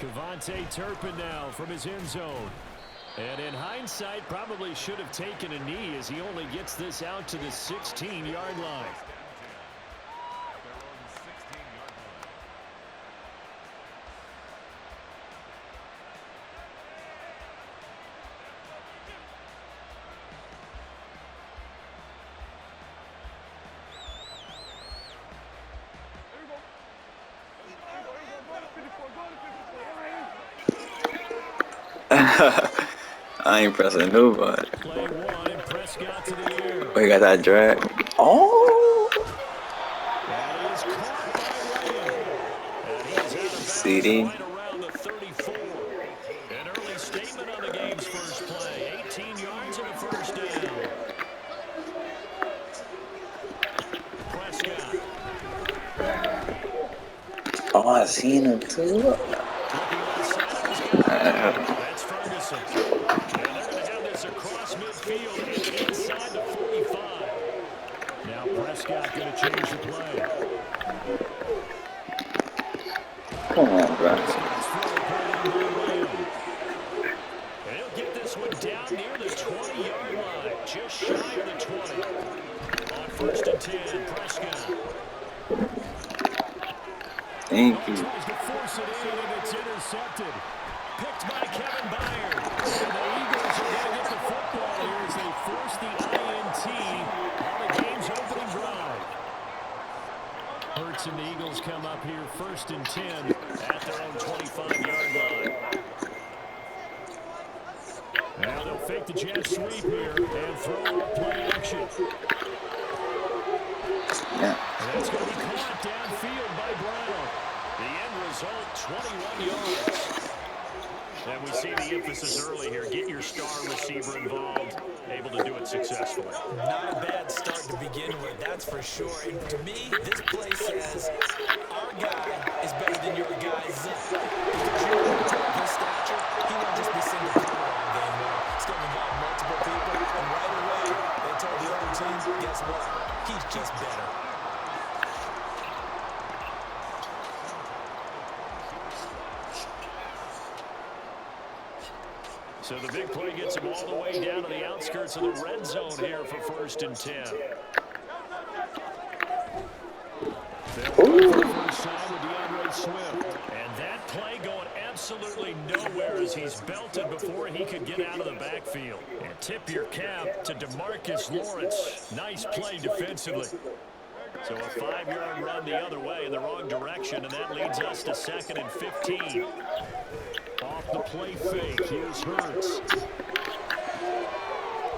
Cavante Turpin now from his end zone. And in hindsight, probably should have taken a knee as he only gets this out to the 16-yard line. I ain't pressing nobody. Oh, you got that drag. Oh! CD. Right around the 34. An early statement on the game's first play. 18 yards and a first down. Prescott. Oh, I seen him too. That's Ferguson. And they're going to have this across midfield and inside the 45. Now Prescott going to change the play. Come on, bro. And he'll get this one down near the 20-yard line, just shy of the 20. On 1st and 10, Prescott. Thank you. Tries to force it in, and it's intercepted. Picked by Kevin Byard. And the Eagles are going to get the football here as they force the INT on the game's opening drive. Hurts and the Eagles come up here 1st and 10 at their own 25-yard line. Now they'll fake the jet sweep here and throw up play action. Yeah. And that's going to be caught downfield by Brown. The end result, 21 yards. And we see the emphasis early here. Get your star receiver involved, able to do it successfully. Not a bad start to begin with, that's for sure. And to me, this play says our guy is better than your guy's. If his stature, he won't just be single covered all game long. It's going to involve multiple people. And right away, they told the other team, guess what? He's just better. So the big play gets him all the way down to the outskirts of the red zone here for 1st and 10. And that play going absolutely nowhere as he's belted before he could get out of the backfield. And tip your cap to DeMarcus Lawrence. Nice play defensively. So a 5-yard run the other way in the wrong direction, and that leads us to 2nd and 15. Off the play fake, here's Hurts.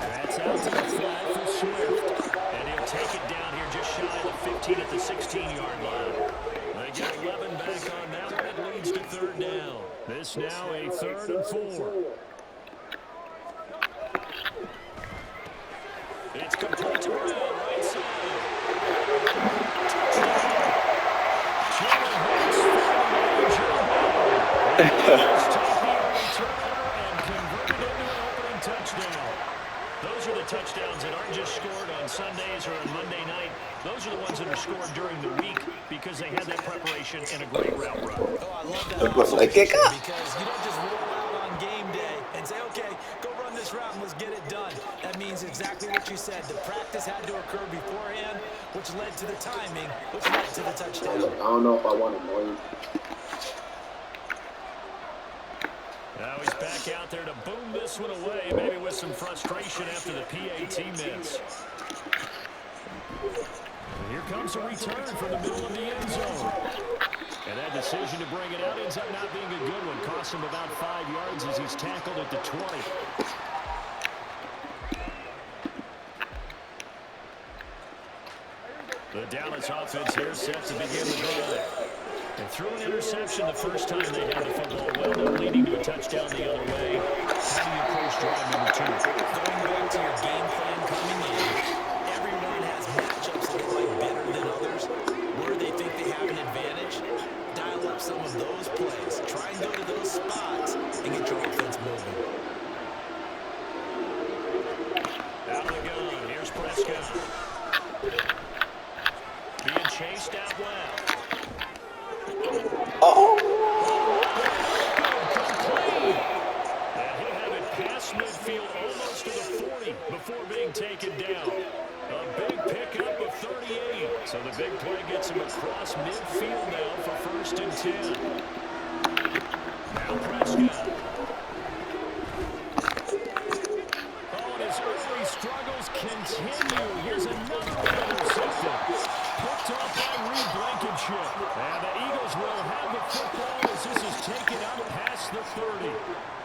That's out to the flat for Swift. And he'll take it down here just shy of the 15 at the 16-yard line. They get 11 back on that one. It leads to 3rd down. This now a 3rd and 4. It's complete to Brown, right side. Those are the touchdowns that aren't just scored on Sundays or on Monday night. Those are the ones that are scored during the week because they had that preparation and a great route run. Oh, I love that observation because you don't just roll out on game day and say, okay, go run this route and let's get it done. That means exactly what you said. The practice had to occur beforehand, which led to the timing, which led to the touchdown. I don't know if I want to know you. Now he's back out there to boom this one away, maybe with some frustration after the PAT miss. And here comes a return from the middle of the end zone. And that decision to bring it out ends up not being a good one. Costs him about 5 yards as he's tackled at the 20. The Dallas offense here set to begin the drive. And threw an interception the first time they had the football. Well, they're leading to a touchdown the other way. How do you approach drive number 2? Going back to your game plan coming in, everyone has matchups that they like better than others. Where they think they have an advantage, dial up some of those plays. Try and go to those spots and get your offense moving. Out of the gun. Here's Prescott. Being chased out left. Oh! takes him across midfield now for 1st and 10. Now Prescott. Oh, and his early struggles continue. Here's another one intercepted. Picked off by Reed Blankenship. And the Eagles will have the football as this is taken up past the 30.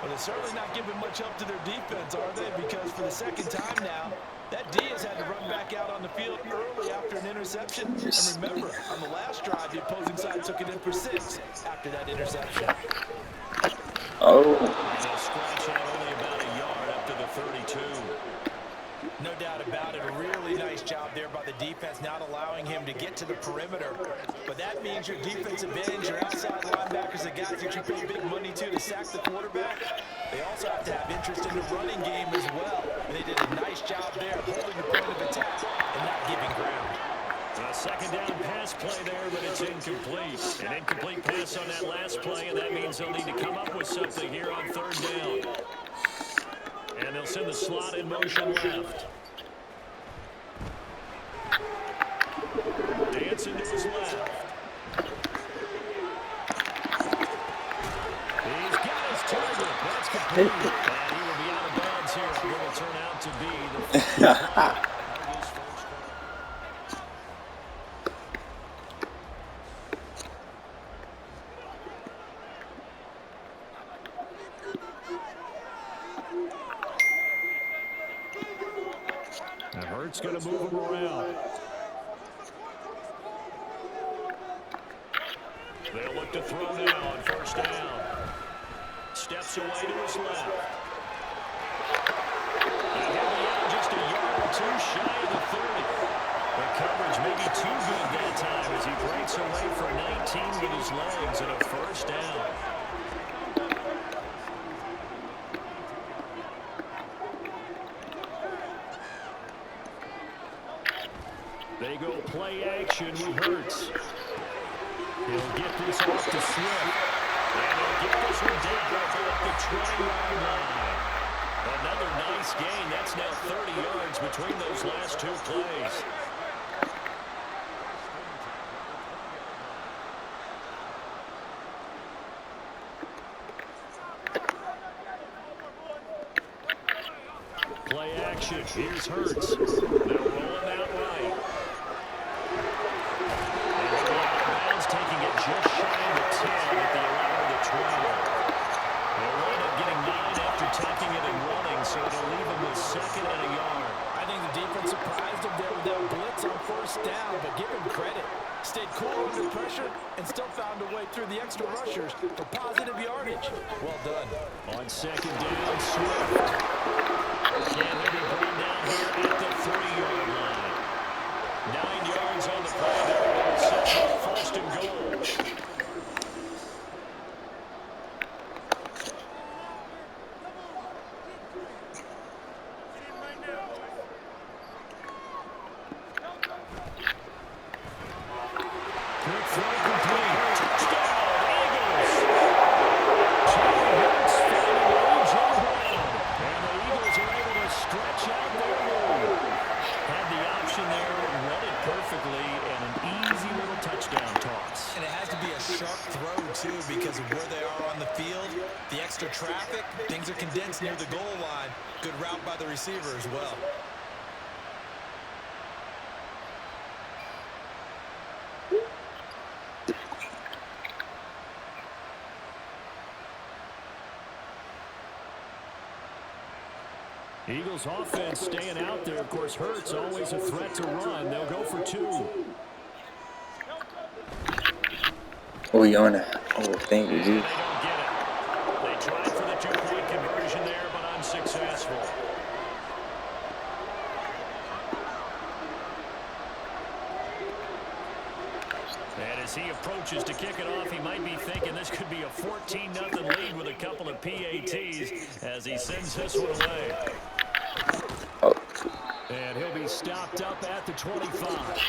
Well, they're certainly not giving much up to their defense, are they? Because for the second time now, that D has had to run back out on the field early after an interception. And remember, on the last drive, the opposing side took it in for 6 after that interception. Oh. And they'll scratch out only about a yard up to the 32. No doubt about it. A really nice job there by the defense, not allowing him to get to the perimeter. But that means your defensive ends, your outside linebackers, the guys that you pay big money to sack the quarterback, they also have to have interest in the running game as well. And they did a nice job there holding the point of attack and not giving ground. A second down pass play there, but it's incomplete. An incomplete pass on that last play, and that means they'll need to come up with something here on 3rd down. And they'll send the slot in motion left. Dancing to his left. He's got his target. That's complete. And he will be out of bounds here. It will turn out to be the and Hurts going to move him around. They'll look to throw now on 1st down. Steps away to his left. And he'll be out just a yard or 2 shy of the 30. The coverage may be too good that time as he breaks away for 19 with his legs and a 1st down. They go play action with Hurts. He'll get this off to Swift. And he'll get this one down at the 20-yard line. Another nice gain. That's now 30 yards between those last 2 plays. Play action. Here's Hurts. They're rolling that right. Taking it just shy of the 10 at the 11 to 12. They'll wind up getting 9 after taking it and running, so it'll leave them with 2nd and a yard. I think the defense surprised him there with that blitz on 1st down, but give him credit. Stayed cool under pressure and still found a way through the extra rushers for positive yardage. Well done. On 2nd down, Swift. Can he be brought down here at the 3-yard line? 9 yards on the play there. Set up 1st and goal. Quick throw complete. Touchdown, Eagles. Jalen Hurts finding A.J. Brown. And the Eagles are able to stretch out their lead. Had the option there, read it perfectly, and an easy little touchdown toss. And it has to be a sharp throw, too, because of where they are on the field, the extra traffic, things are condensed near the goal line. Good route by the receiver as well. Eagles offense staying out there. Of course, Hurts always a threat to run. They'll go for 2. Oh, you on it? Oh, thank you, dude. They don't get it. They tried for the 2-point conversion there, but unsuccessful. And as he approaches to kick it off, he might be thinking this could be a 14-0 lead with a couple of PATs as he sends this one away. Oh. And he'll be stopped up at the 25.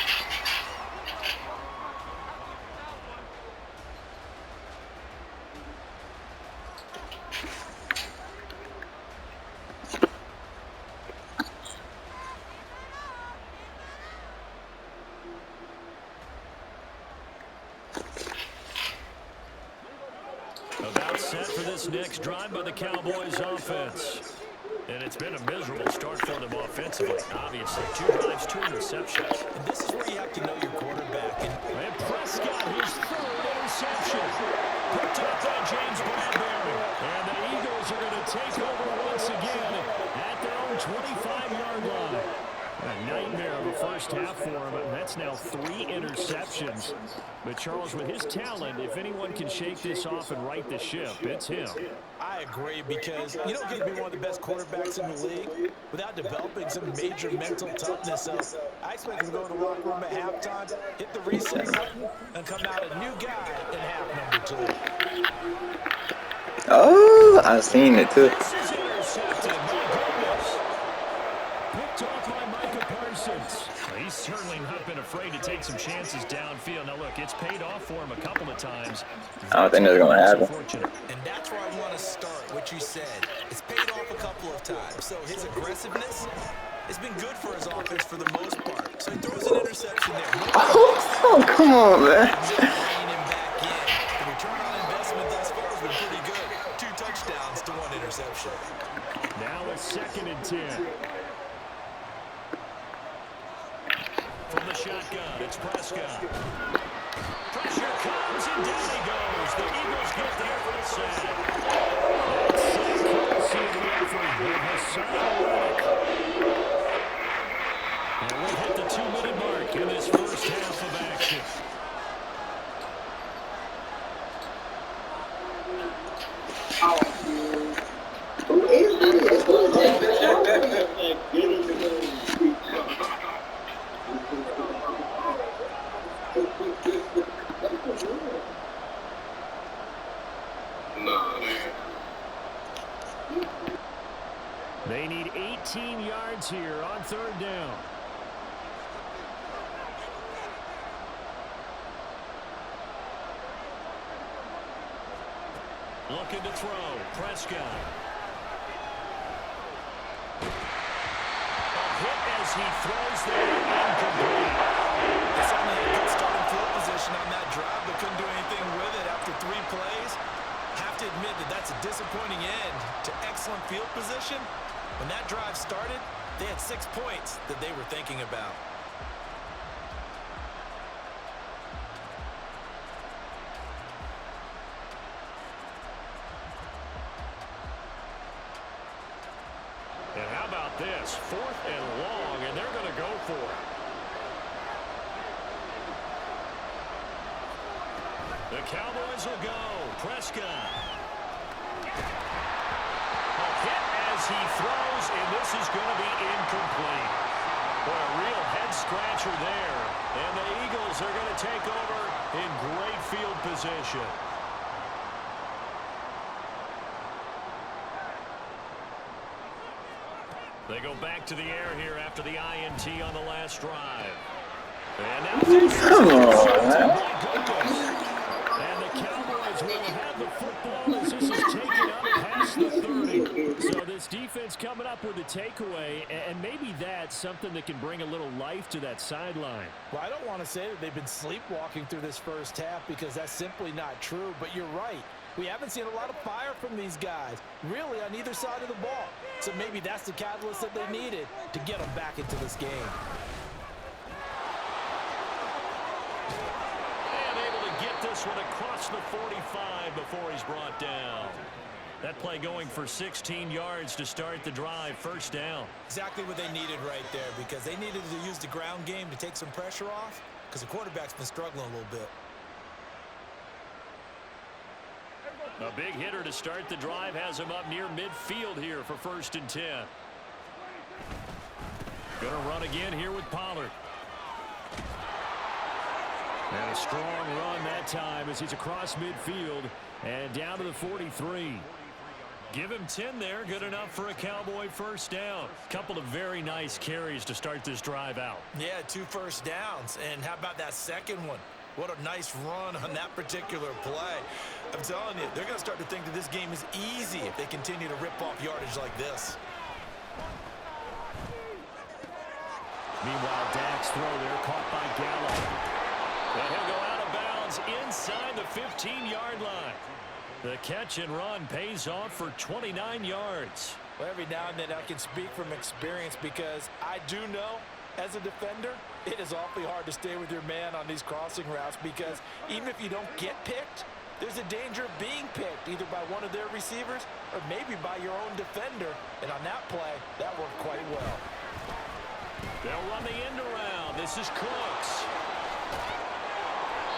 It's set for this next drive by the Cowboys offense. And it's been a miserable start for them offensively. Obviously, 2 drives, 2 interceptions. And this is where you have to know your quarterback. And Prescott, his 3rd interception. Picked up by James Bradbury. And the Eagles are going to take over once again at their own 25-yard line. A nightmare of a first half for him. That's now 3 interceptions. But, Charles, with his talent, if anyone can shake this off and right the ship, it's him. I agree, because you don't get to be one of the best quarterbacks in the league without developing some major mental toughness. So I expect him to go in the locker room at halftime, hit the reset button, and come out a new guy in half number 2. Oh, I've seen it too. This is intercepted. My goodness. Picked off by Micah Parsons. He's certainly not been afraid to take some chances downfield. Now, look, it's paid off for him a couple of times. I don't think that's going to happen. And that's where I want to start, what you said. It's paid off a couple of times. So his aggressiveness has been good for his offense for the most part. So he throws an interception there. Oh, come on, man. The return on investment thus far has been pretty good. 2 touchdowns to 1 interception. Now it's 2nd and 10. From the shotgun, it's Prescott. Pressure comes, and down he goes. The Eagles get there for the sack. That's courtesy of the effort of Hassan Reddick. And we'll hit the 2-minute mark in this first half of action. They need 18 yards here on 3rd down. Looking to throw. Prescott. A hit as he throws there. Incomplete. They certainly had a good starting field position on that drive, but couldn't do anything with it after 3 plays. Have to admit that that's a disappointing end to excellent field position. When that drive started, they had 6 points that they were thinking about. And how about this? 4th and long, and they're going to go for it. The Cowboys will go. Prescott. A hit as he throws, and this is going to be incomplete. Boy, a real head-scratcher there. And the Eagles are going to take over in great field position. They go back to the air here after the INT on the last drive. And now Come on, man. And the Cowboys will have the football as this is taken up past the 30. So this defense coming up with a takeaway, and maybe that's something that can bring a little life to that sideline. Well, I don't want to say that they've been sleepwalking through this first half, because that's simply not true, but you're right. We haven't seen a lot of fire from these guys, really, on either side of the ball. So maybe that's the catalyst that they needed to get them back into this game. And able to get this one across the 45 before he's brought down. That play going for 16 yards to start the drive. 1st down. Exactly what they needed right there, because they needed to use the ground game to take some pressure off, because the quarterback's been struggling a little bit. A big hitter to start the drive has him up near midfield here for 1st and 10. Going to run again here with Pollard. And a strong run that time as he's across midfield and down to the 43. Give him 10 there. Good enough for a Cowboy 1st down. Couple of very nice carries to start this drive out. Yeah, 2 first downs. And how about that second one? What a nice run on that particular play. I'm telling you, they're going to start to think that this game is easy if they continue to rip off yardage like this. Meanwhile, Dak's throw there caught by Gallup. And he'll go out of bounds inside the 15-yard line. The catch and run pays off for 29 yards. Well, every now and then I can speak from experience because I do know as a defender, it is awfully hard to stay with your man on these crossing routes because even if you don't get picked, there's a danger of being picked either by one of their receivers or maybe by your own defender. And on that play, that worked quite well. They'll run the end around. This is Cooks.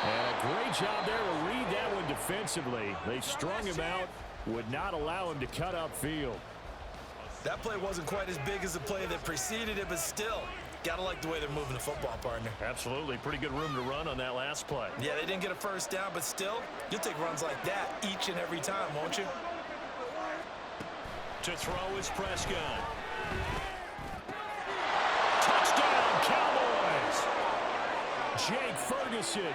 And a great job there to read that one defensively. They strung him out, would not allow him to cut upfield. That play wasn't quite as big as the play that preceded it, but still, gotta like the way they're moving the football, partner. Absolutely. Pretty good room to run on that last play. Yeah, they didn't get a first down, but still, you'll take runs like that each and every time, won't you? To throw is Prescott. Touchdown, Cowboys! Jake Ferguson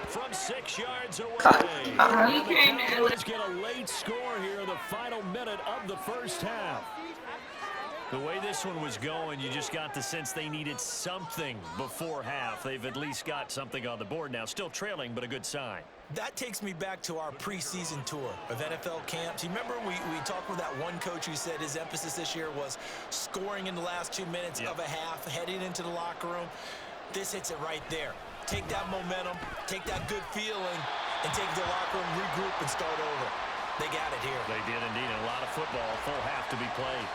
from 6 yards away. And the Cowboys get a late score here in the final minute of the first half. The way this one was going, you just got the sense they needed something before half. They've at least got something on the board now. Still trailing, but a good sign. That takes me back to our preseason tour of NFL camps. You remember we talked with that one coach who said his emphasis this year was scoring in the last 2 minutes of a half, heading into the locker room. This hits it right there. Take that momentum, take that good feeling, and take it to the locker room, regroup, and start over. They got it here. They did indeed. A lot of football, full half to be played.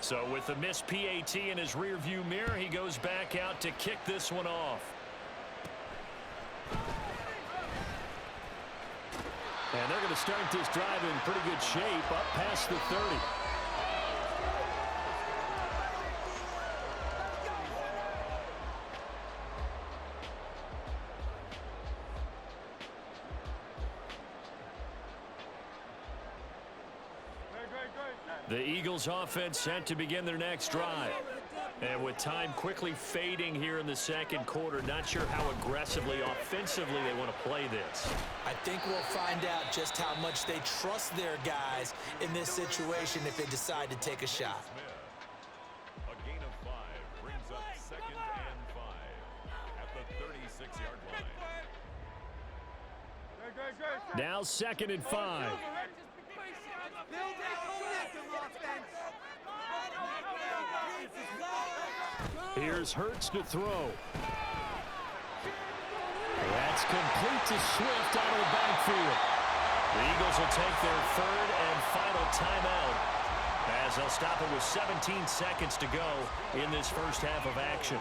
So with the missed PAT in his rearview mirror, he goes back out to kick this one off. And they're going to start this drive in pretty good shape, up past the 30. The Eagles offense set to begin their next drive. And with time quickly fading here in the second quarter, not sure how aggressively, offensively they want to play this. I think we'll find out just how much they trust their guys in this situation if they decide to take a shot. A gain of 5 brings up 2nd and 5 at the 36-yard line. Now 2nd and 5. Here's Hurts to throw. That's complete to Swift out of the backfield. The Eagles will take their 3rd and final timeout as they'll stop it with 17 seconds to go in this first half of action.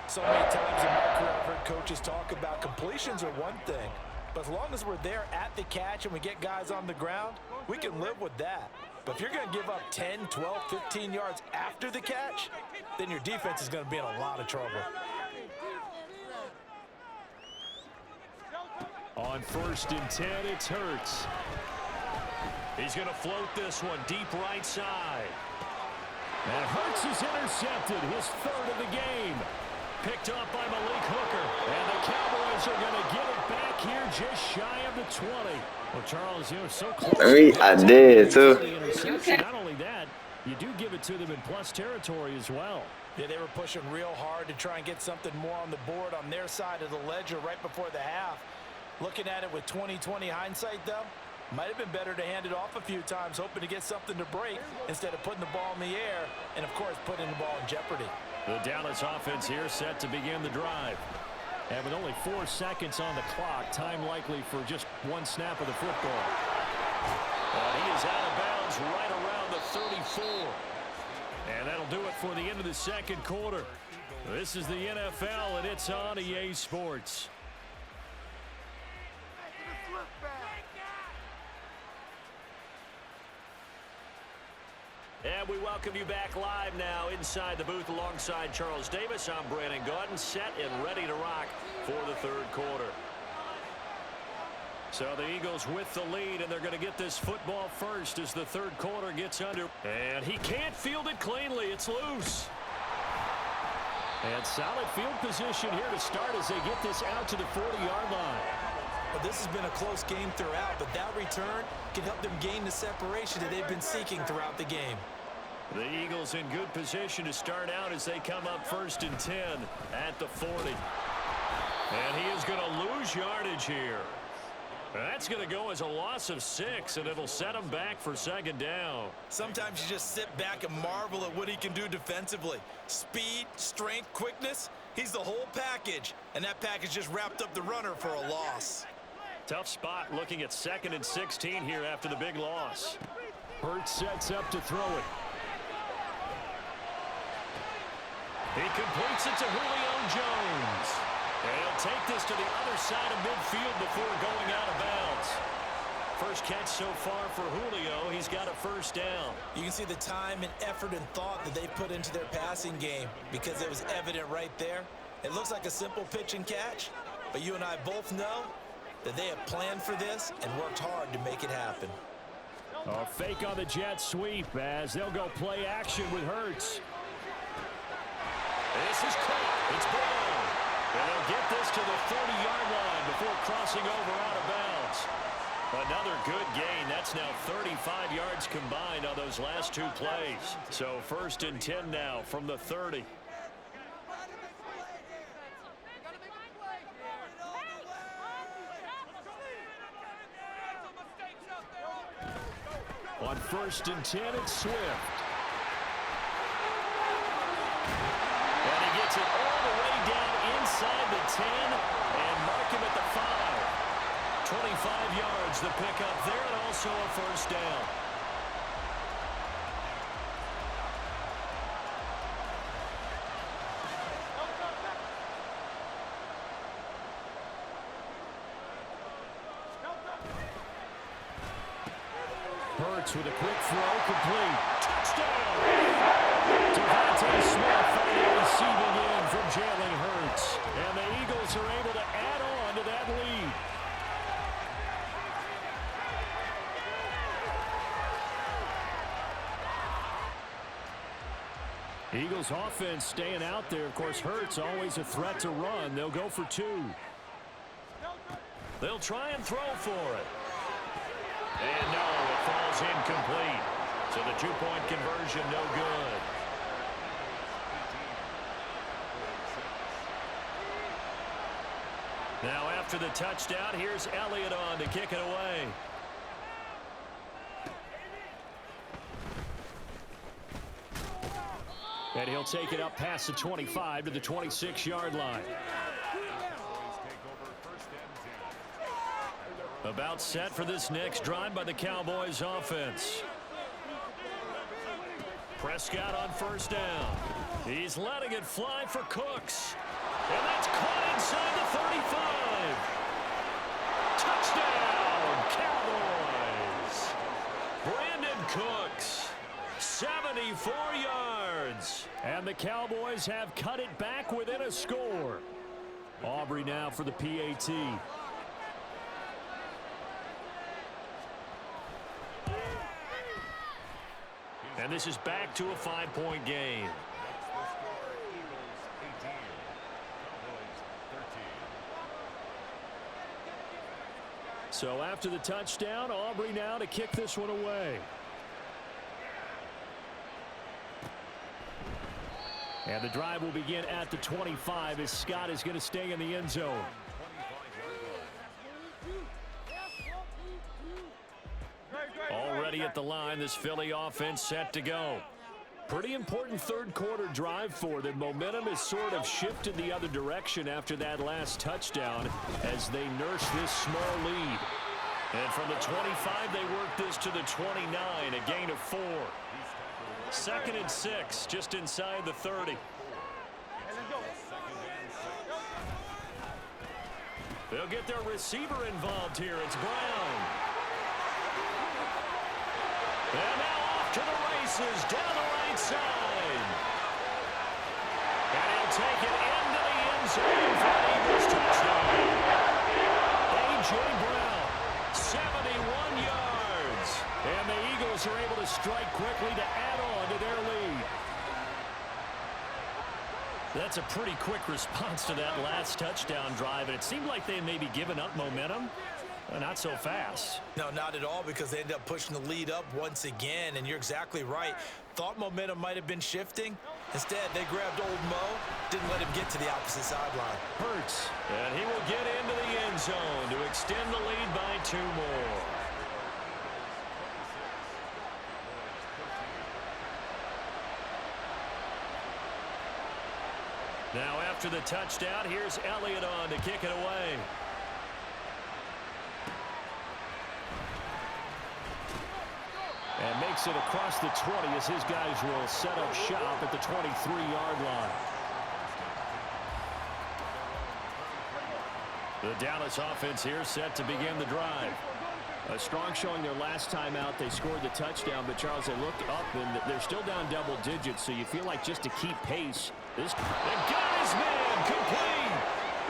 So many times in my career I've heard coaches talk about completions are one thing, but as long as we're there at the catch and we get guys on the ground, we can live with that. But if you're going to give up 10, 12, 15 yards after the catch, then your defense is going to be in a lot of trouble. On 1st and 10, it's Hurts. He's going to float this one deep right side. And Hurts is intercepted, his 3rd of the game. Picked up by Malik Hooker. And the Cowboys are going to get it back here just shy of the 20. Well, Charles, you know, so close. I did, too. Not only that, you do give it to them in plus territory as well. Yeah, they were pushing real hard to try and get something more on the board on their side of the ledger right before the half. Looking at it with 20/20 hindsight, though, might have been better to hand it off a few times, hoping to get something to break instead of putting the ball in the air and, of course, putting the ball in jeopardy. The Dallas offense here set to begin the drive. And with only 4 seconds on the clock, time likely for just one snap of the football. And he is out of bounds right around the 34. And that'll do it for the end of the second quarter. This is the NFL, and it's on EA Sports. And we welcome you back live now inside the booth alongside Charles Davis. I'm Brandon Gaudin, set and ready to rock for the 3rd quarter. So the Eagles with the lead, and they're going to get this football first as the 3rd quarter gets under. And he can't field it cleanly. It's loose. And solid field position here to start as they get this out to the 40-yard line. Well, this has been a close game throughout, but that return can help them gain the separation that they've been seeking throughout the game. The Eagles in good position to start out as they come up 1st and 10 at the 40. And he is going to lose yardage here. That's going to go as a loss of 6, and it'll set him back for 2nd down. Sometimes you just sit back and marvel at what he can do defensively. Speed, strength, quickness, he's the whole package. And that package just wrapped up the runner for a loss. Tough spot looking at 2nd and 16 here after the big loss. Hurts sets up to throw it. He completes it to Julio Jones. And he'll take this to the other side of midfield before going out of bounds. First catch so far for Julio. He's got a 1st down. You can see the time and effort and thought that they put into their passing game because it was evident right there. It looks like a simple pitch and catch, but you and I both know that they have planned for this and worked hard to make it happen. A fake on the jet sweep as they'll go play action with Hurts. This is caught. It's ball. And they'll get this to the 30-yard line before crossing over out of bounds. Another good gain. That's now 35 yards combined on those last 2 plays. So 1st and 10 now from the 30. On 1st and 10, it's Swift. And he gets it all the way down inside the 10 and mark him at the 5. 25 yards the pickup there, and also a 1st down. Hurts with a quick throw, complete. Touchdown! Devontae Smith finally receiving in from Jalen Hurts. And the Eagles are able to add on to that lead. Eagles offense staying out there. Of course, Hurts always a threat to run. They'll go for 2. They'll try and throw for it. And no, it falls incomplete. So the 2-point conversion no good. Now after the touchdown, here's Elliott on to kick it away. And he'll take it up past the 25 to the 26-yard line. About set for this next drive by the Cowboys offense. Prescott on 1st down. He's letting it fly for Cooks. And that's caught inside the 35. Touchdown, Cowboys. Brandon Cooks, 74 yards. And the Cowboys have cut it back within a score. Aubrey now for the PAT. And this is back to a 5-point game. So after the touchdown, Aubrey now to kick this one away. And the drive will begin at the 25 as Scott is going to stay in the end zone. Already at the line, this Philly offense set to go. Pretty important 3rd quarter drive for them. Momentum has sort of shifted the other direction after that last touchdown as they nurse this small lead. And from the 25, they work this to the 29, a gain of 4. 2nd and 6, just inside the 30. They'll get their receiver involved here. It's Brown. And now off to the races down the right side. And he'll take it into the end zone for an Eagles touchdown. A.J. Brown, 71 yards. And the Eagles are able to strike quickly to add on to their lead. That's a pretty quick response to that last touchdown drive. And it seemed like they had maybe given up momentum. Not so fast. No, not at all, because they ended up pushing the lead up once again, and you're exactly right. Thought momentum might have been shifting. Instead, they grabbed old Mo, didn't let him get to the opposite sideline. Hurts, and he will get into the end zone to extend the lead by 2 more. Now after the touchdown, here's Elliott on to kick it away. And makes it across the 20 as his guys will set up shop at the 23-yard line. The Dallas offense here set to begin the drive. A strong showing their last time out. They scored the touchdown, but Charles, they looked up and they're still down double digits, so you feel like just to keep pace. They got his man complete.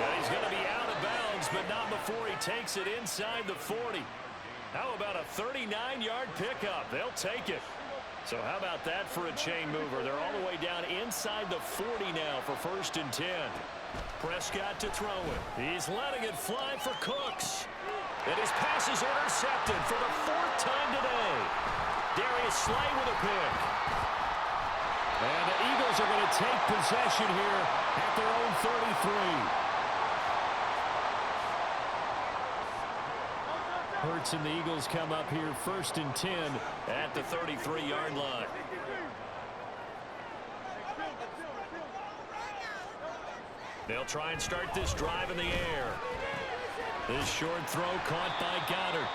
And he's going to be out of bounds, but not before he takes it inside the 40. How about a 39-yard pickup? They'll take it. So how about that for a chain mover? They're all the way down inside the 40 now for 1st and 10. Prescott to throw it. He's letting it fly for Cooks. And his pass is intercepted for the 4th time today. Darius Slay with a pick. And the Eagles are going to take possession here at their own 33. Hurts and the Eagles come up here 1st and 10 at the 33-yard line. They'll try and start this drive in the air. This short throw caught by Goddard.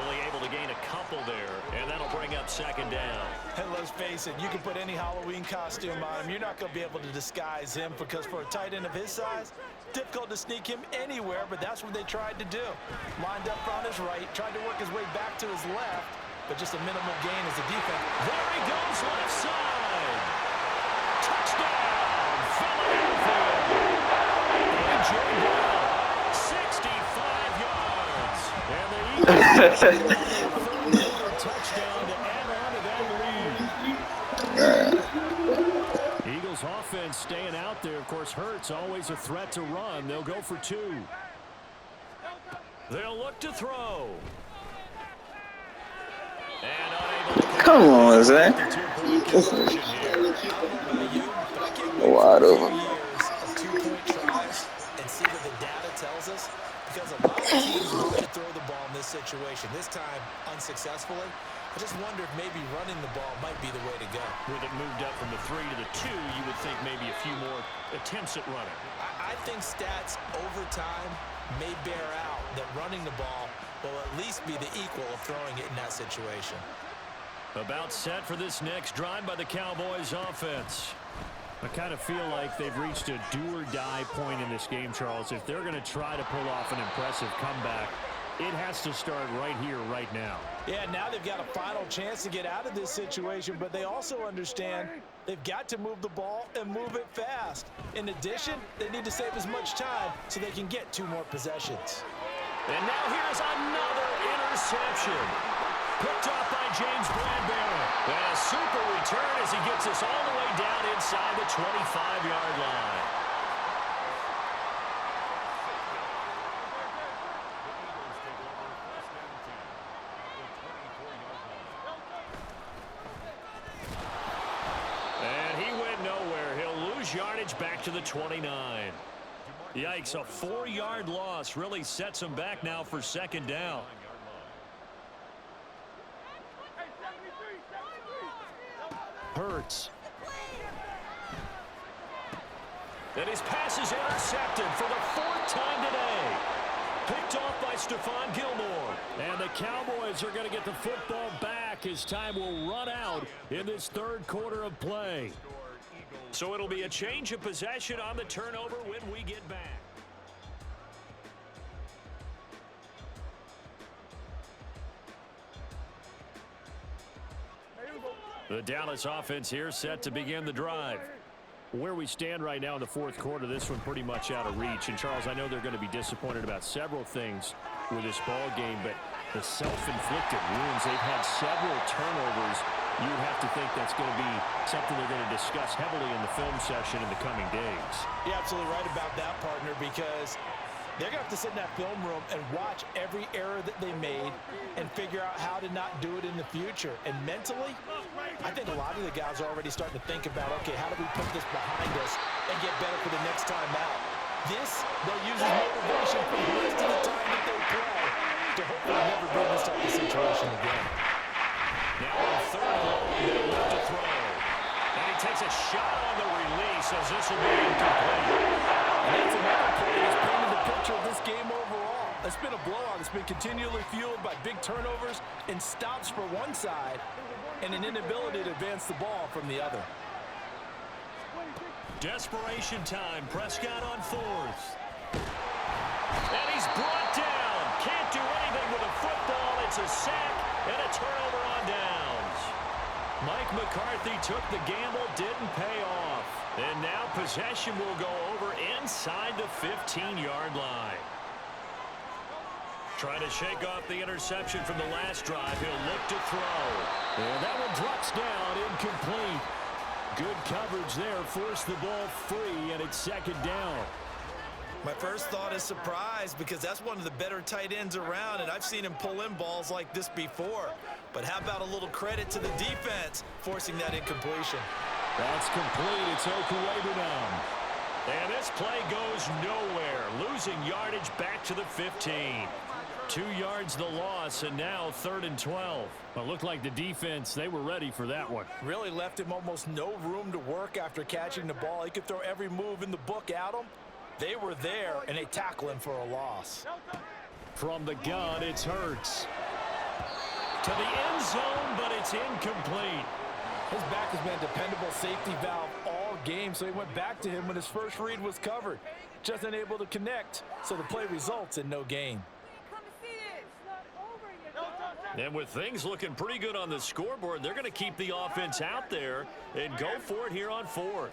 Only able to gain a couple there, and that'll bring up 2nd down. And let's face it, you can put any Halloween costume on him. You're not going to be able to disguise him, because for a tight end of his size, difficult to sneak him anywhere, but that's what they tried to do. Lined up on his right, tried to work his way back to his left, but just a minimal gain as a defense. There he goes, left side. Touchdown, Philadelphia. A.J. Brown, 65 yards. And the Eagles touchdown to add on to that lead. Eagles offense staying out there. Of course, Hurts always a threat to run. They'll go for 2. They'll look to throw. And unable to Come on, Zach. Wide open. Two-point tries and see what the data tells us, because a lot of teams want to throw the ball in this situation. This time, unsuccessfully. I just wonder if maybe running the ball might be the way to go. With it moved up from the 3 to the 2, you would think maybe a few more attempts at running. I think stats over time may bear out that running the ball will at least be the equal of throwing it in that situation. About set for this next drive by the Cowboys offense. I kind of feel like they've reached a do-or-die point in this game, Charles. If they're going to try to pull off an impressive comeback, it has to start right here, right now. Yeah, now they've got a final chance to get out of this situation, but they also understand they've got to move the ball and move it fast. In addition, they need to save as much time so they can get 2 more possessions. And now here's another interception. Picked off by James Bradbury. And a super return as he gets us all the way down inside the 25-yard line. And he went nowhere. He'll lose yardage back to the 29. Yikes, a 4-yard loss really sets him back now for 2nd down. Hurts. And his pass is intercepted for the 4th time today. Picked off by Stephon Gilmore. And the Cowboys are going to get the football back as time will run out in this 3rd quarter of play. So it'll be a change of possession on the turnover when we get back. The Dallas offense here set to begin the drive. Where we stand right now in the 4th quarter, this one pretty much out of reach. And, Charles, I know they're going to be disappointed about several things with this ball game, but the self-inflicted wounds, they've had several turnovers. You would have to think that's going to be something they're going to discuss heavily in the film session in the coming days. You're absolutely right about that, partner, because They're going to have to sit in that film room and watch every error that they made and figure out how to not do it in the future. And mentally, I think a lot of the guys are already starting to think about, okay, how do we put this behind us and get better for the next time out? This, they'll use as motivation for the rest of the time that they play to hopefully never be in this type of situation again. Now on third and long, they'll look to throw. And he takes a shot on the release as this will be incomplete. And that's another play that's painted the picture of this game overall. It's been a blowout. It's been continually fueled by big turnovers and stops for one side and an inability to advance the ball from the other. Desperation time. Prescott on fourth. And he's brought down. Can't do anything with a football. It's a sack and a turnover on downs. Mike McCarthy took the gamble, didn't pay off. And now possession will go over inside the 15-yard line. Trying to shake off the interception from the last drive. He'll look to throw. And that one drops down, incomplete. Good coverage there, forced the ball free, and it's second down. My first thought is surprise because that's one of the better tight ends around, and I've seen him pull in balls like this before. But how about a little credit to the defense forcing that incompletion? That's complete. It's Okuebu now. And this play goes nowhere. Losing yardage back to the 15. 2 yards the loss, and now 3rd and 12. Well, it looked like the defense, they were ready for that one. Really left him almost no room to work after catching the ball. He could throw every move in the book at him. They were there, and they tackle him for a loss. From the gun, it's Hurts. To the end zone, but it's incomplete. His back has been a dependable safety valve all game, so he went back to him when his first read was covered. Just unable to connect, so the play results in no gain. And with things looking pretty good on the scoreboard, they're going to keep the offense out there and go for it here on fourth.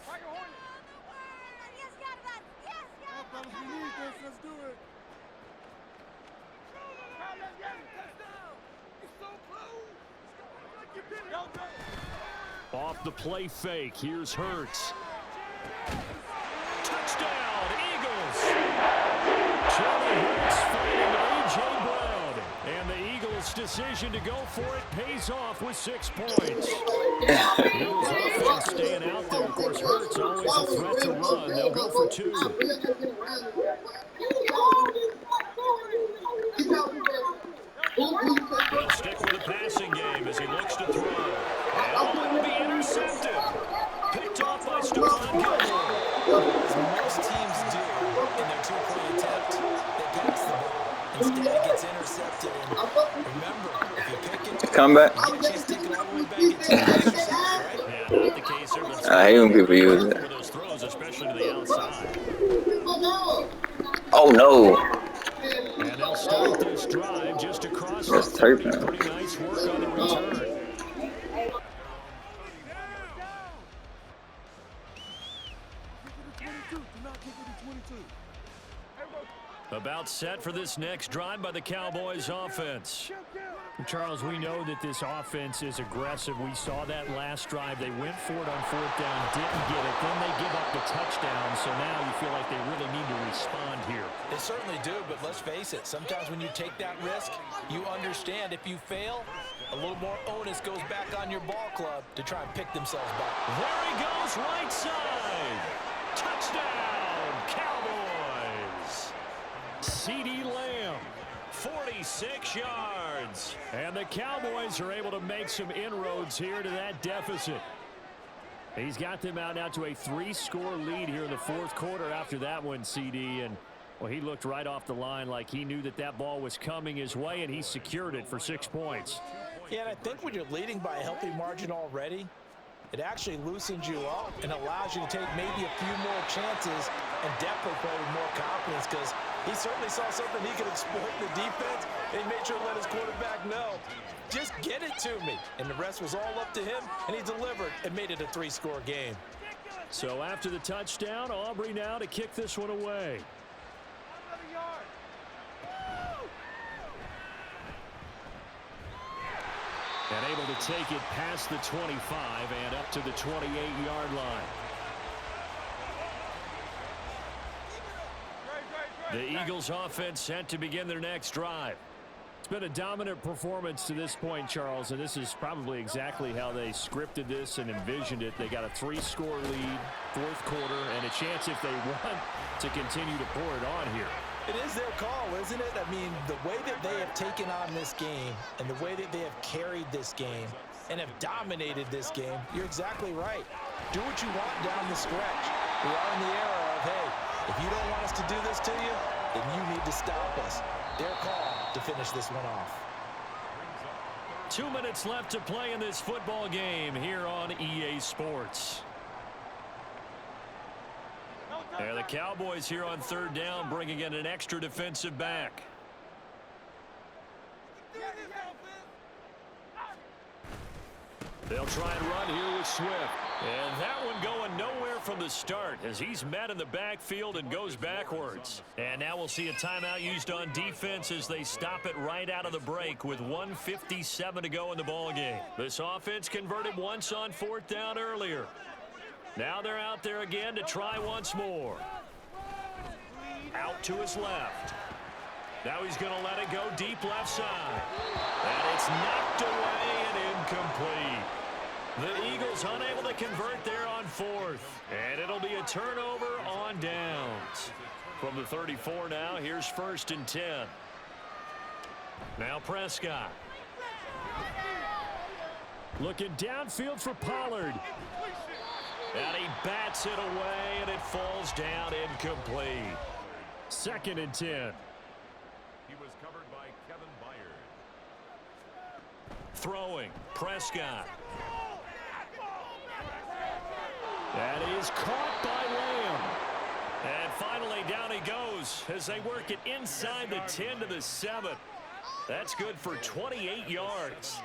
Off the play fake, here's Hurts. Touchdown, Eagles! Charlie Hurts finding A.J. Brown. And the Eagles' decision to go for it pays off with 6 points. Eagles offense staying out there. Of course, Hurts always a threat to run. They'll go for 2. He'll stick with the passing game as he looks to throw. And it will be intercepted. Picked off by Stephon Gilmore. As most teams do in their 2-point attempt, they pass the ball. Instead, it gets intercepted. And remember, if you pick it, Come back. you get a chance to take it all the way back and take it yourself, right? Yeah, not the case here. I hate when people use it. For those throws, especially to the outside. Oh no. And they'll start this drive just across the That's 30. turf now. Pretty nice work on the return. About set for this next drive by the Cowboys offense. Charles, we know that this offense is aggressive. We saw that last drive. They went for it on 4th down, didn't get it. Then they give up the touchdown. So now you feel like they really need to respond here. They certainly do, but let's face it. Sometimes when you take that risk, you understand if you fail, a little more onus goes back on your ball club to try and pick themselves back. There he goes, right side. Touchdown, Cowboys. CeeDee Lamb, 46 yards. And the Cowboys are able to make some inroads here to that deficit. He's got them out now to a 3-score lead here in the 4th quarter after that one, CD. And, well, he looked right off the line like he knew that that ball was coming his way, and he secured it for 6 points. Yeah, and I think when you're leading by a healthy margin already, it actually loosens you up and allows you to take maybe a few more chances and definitely play with more confidence because he certainly saw something he could exploit in the defense, and he made sure to let his quarterback know, just get it to me. And the rest was all up to him, and he delivered and made it a 3-score game. So after the touchdown, Aubrey now to kick this one away. And able to take it past the 25 and up to the 28-yard line. The Eagles offense set to begin their next drive. It's been a dominant performance to this point, Charles, and this is probably exactly how they scripted this and envisioned it. They got a 3-score lead, fourth quarter, and a chance if they want to continue to pour it on here. It is their call, isn't it? I mean, the way that they have taken on this game and the way that they have carried this game and have dominated this game, you're exactly right. Do what you want down the stretch. We are in the era of, hey, if you don't want us to do this to you, then you need to stop us. Their call to finish this one off. 2 minutes left to play in this football game here on EA Sports. And the Cowboys here on third down, bringing in an extra defensive back. They'll try and run here with Swift. And that one going nowhere from the start as he's met in the backfield and goes backwards. And now we'll see a timeout used on defense as they stop it right out of the break with 1:57 to go in the ballgame. This offense converted once on fourth down earlier. Now they're out there again to try once more. Out to his left. Now he's going to let it go deep left side. And it's knocked away and incomplete. The Eagles unable to convert there on fourth. And it'll be a turnover on downs. From the 34 now, here's 1st and 10. Now Prescott. Looking downfield for Pollard. And he bats it away, and it falls down incomplete. 2nd and 10. He was covered by Kevin Byard. Throwing, Prescott. That is caught by Lamb. And finally down he goes as they work it inside the 10 to the 7. That's good for 28 yards.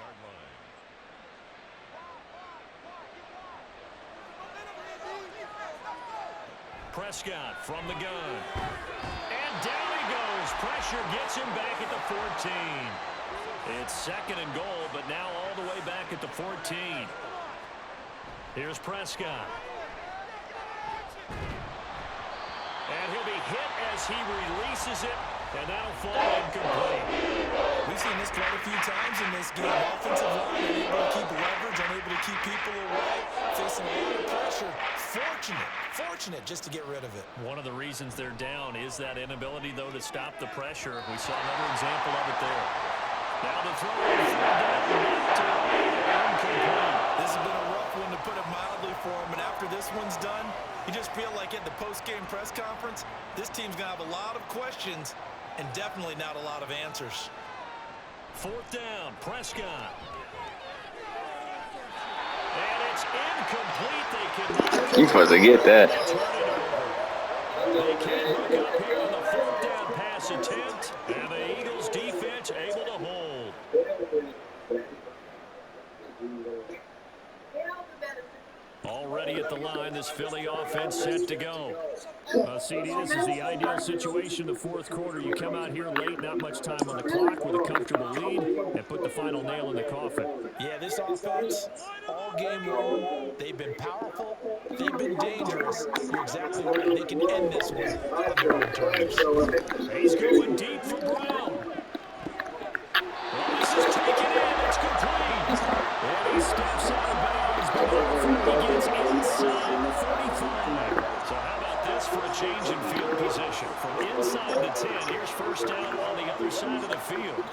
Prescott from the gun. And down he goes. Pressure gets him back at the 14. It's 2nd and goal, but now all the way back at the 14. Here's Prescott. And he'll be hit as he releases it, and that'll fall incomplete. We've seen this quite a few times in this game. Offensive line unable to keep leverage, unable to keep people away, facing a lot of pressure. Fortunate just to get rid of it. One of the reasons they're down is that inability, though, to stop the pressure. We saw another example of it there. Now the throw incomplete. This has been a rough one, to put it mildly, for him. And after this one's done, you just feel like at the post-game press conference, this team's going to have a lot of questions and definitely not a lot of answers. 4th down, Prescott. And it's incomplete. They cannot. You supposed to get that. They can't hook up here on the 4th down pass attempt. And the Eagles defense able to hold. Already at the line, this Philly offense set to go. CD, this is the ideal situation in the fourth quarter. You come out here late, not much time on the clock with a comfortable lead, and put the final nail in the coffin. Yeah, this offense, all game long, they've been powerful, they've been dangerous. You're exactly right. They can end this one on their own terms. He's going deep for Brown. Well, this is taken in. It's complete. And he steps out of bounds, but he gets inside the 45. So how about this for a change in field position? From inside the 10, here's 1st down on the other side of the field.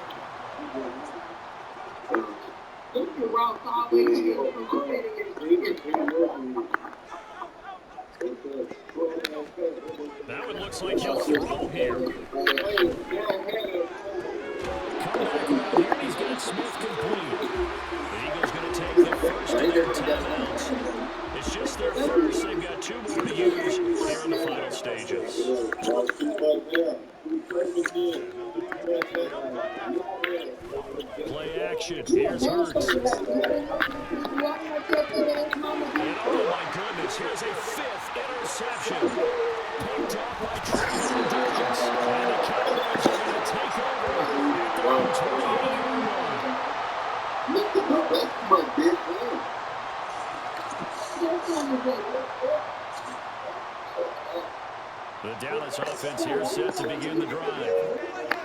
That one looks like he'll throw here. Coming back around here, he's got Smith complete. The Eagles going to take the first of their timeouts. It's just their first. They've got 2 more to use here in the final stages. Play action. Here's Hurts. And oh my goodness, here's a 5th interception. Picked off by Trevor Diggs. And the Cowboys are going to The Dallas offense here set to begin the drive.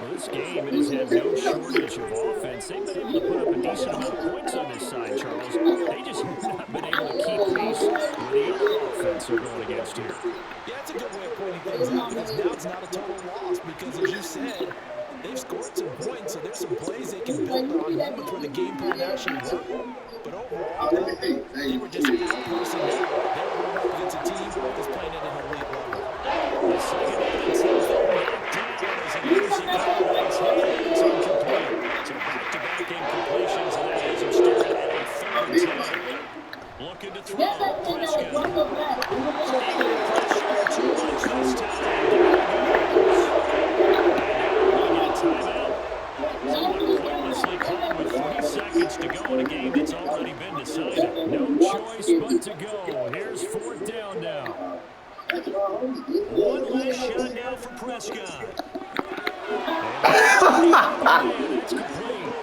Well, this game, it has had no shortage of offense. They've been able to put up a decent amount of points on this side, Charles. They just have not been able to keep pace with the other offense they're going against here. Yeah, that's a good way of pointing things out because now it's not a total loss because, as you said, they've scored some points, so there's some plays they can build on, moments where the game plan actually worked. But overall, they were just out-personnel. They were going up against a team that's playing at an elite level. The second and 10 knocked down as an easy call. It's incomplete. So back-to-back incompletions, and that has him staring at a 3rd and 10. Looking to throw. Prescott. Staying pressure. Too much this time. Timeout. Pointlessly called with 3 seconds to go in a game that's already been decided. No choice but to go. Here's 4th down now. One last shot now for Prescott. And that's complete.